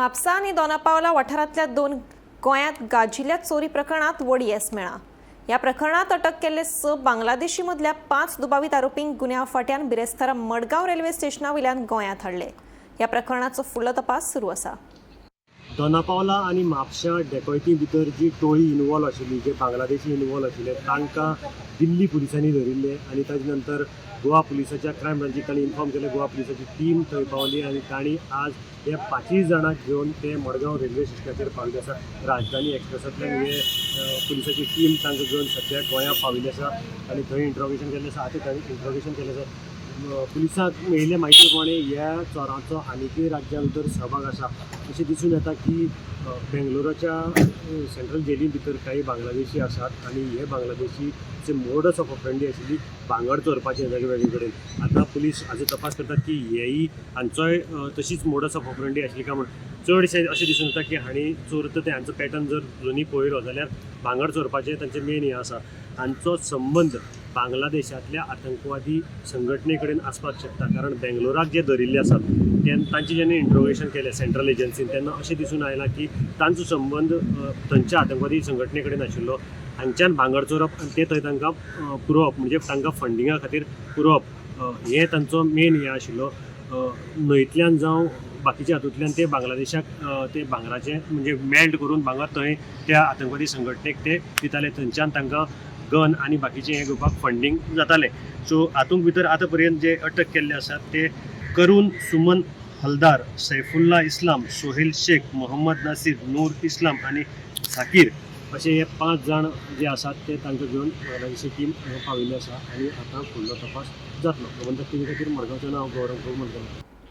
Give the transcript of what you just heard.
म्हापसा आणि दोनापावला वाठारांतल्या दोन गोंयांत गाजिल्ल्या चोरी प्रकरणात व्हड येस मेळ्ळा। ह्या प्रकरणात अटक केल्ले 6 बांगलादेशी मदल्या 5 दुबावीत आरोपींक गुन्यांव फाटल्यान बिरेस्तारा मडगांव रेल्वे स्टेशनावयल्यान गोंयांत हाडले। ह्या प्रकरणाचो फुडलो तपास सुरू आसा। दोनापावला आणि म्हापशा डेकोयती भितर जी टोळी इन्वॉल्व आशिल्ली, जे बांगलादेशी इन्वॉल्व आशिल्ले तांकां दिल्ली पुलिसांनी धरिल्ले आणि ताजे नंतर गोवा पुलिसाच्या क्रायम ब्रांचीक तांणी इन्फॉर्म केले। गोवा पुलिसाची टीम थंय पावली आणि तांणी आज हे 5 जाणांक घेवन ते मडगांव रेल्वे स्टेशनाचेर पाविल्ले आसा। राजधानी एक्सप्रेसांतल्यान हे पुलिसाची टीम तांकां घेवन सद्या गोंया पाविल्ली आसा आणि थंय इंट्रोगेशन केल्लें आसा। आतां तांणी इंट्रोगेशन केल्लें आसा। पुलिसांक मेळिल्ल्या म्हायती प्रमाणे ह्या चोरांचो आनीकय राज्यां भितर सहभाग आसा अशें दिसून येता की बेंगलोराच्या सेंट्रल जेली भितर काही बांगलादेशी आसात आणि हे बांगलादेशीचे मोडस ऑफ ऑपरेंडी आशिल्ली भांगर चोरपाचें वेगवेगळे कडेन। आतां पुलीस हाजो तपास करतात की हेय हांचोय तशीच मोडस ऑफ ऑपरेंडी आशिल्ली काय म्हणून। चडशे अशें दिसून येता की हांणी चोरता ते हांचो पॅटर्न जर जुनी पळयलो जाल्यार भांगर चोरपाचें तांचें मेन हें आसा। हांचो संबंध बांगलादेशांतल्या आतंकवादी संघटने कडेन आसपाक शकता, कारण बेंगलोराक जे धरिल्ले आसात तांचे जेन्ना इंट्रोगेशन केलें सेंट्रल एजन्सीन तेन्ना अशें दिसून आयलां की तांचो संबंध थंयच्या आतंकवादी संघटने कडेन आशिल्लो। हांच्यान भांगर चोरप आनी ते थंय तांकां पुरोवप, म्हणजे तांकां फंडिंगा खातीर पुरोवप हें तांचो मेन हें आशिल्लो। न्हंयतल्यान जावं बाकीच्या हातूंतल्यान ते बांगलादेशाक ते भांगराचें म्हणजे मेल्ट करून भांगर थंय त्या आतंकवादी संघटनेक ते दिताले, थंयच्यान तांकां गन आणि बाकीचे हे घेवपाक फंडींग जातालें। सो हातूंत भितर आतां पर्यंत जे अटक केल्ले आसात ते करून सुमन हलदार, सैफुल्ला इस्लाम, सोहेल शेख, मोहम्मद नासिर, नूर इस्लाम आणि साकीर असे हे 5 जाण जे आसात ते तांकां घेवन बांगलादेशी टीम पाविल्ली आसा आणि आतां फुडलो तपास जातलो। गोमंतक टीव्ही खातीर मडगांवच्यान हांव गौरव म्हणटलो।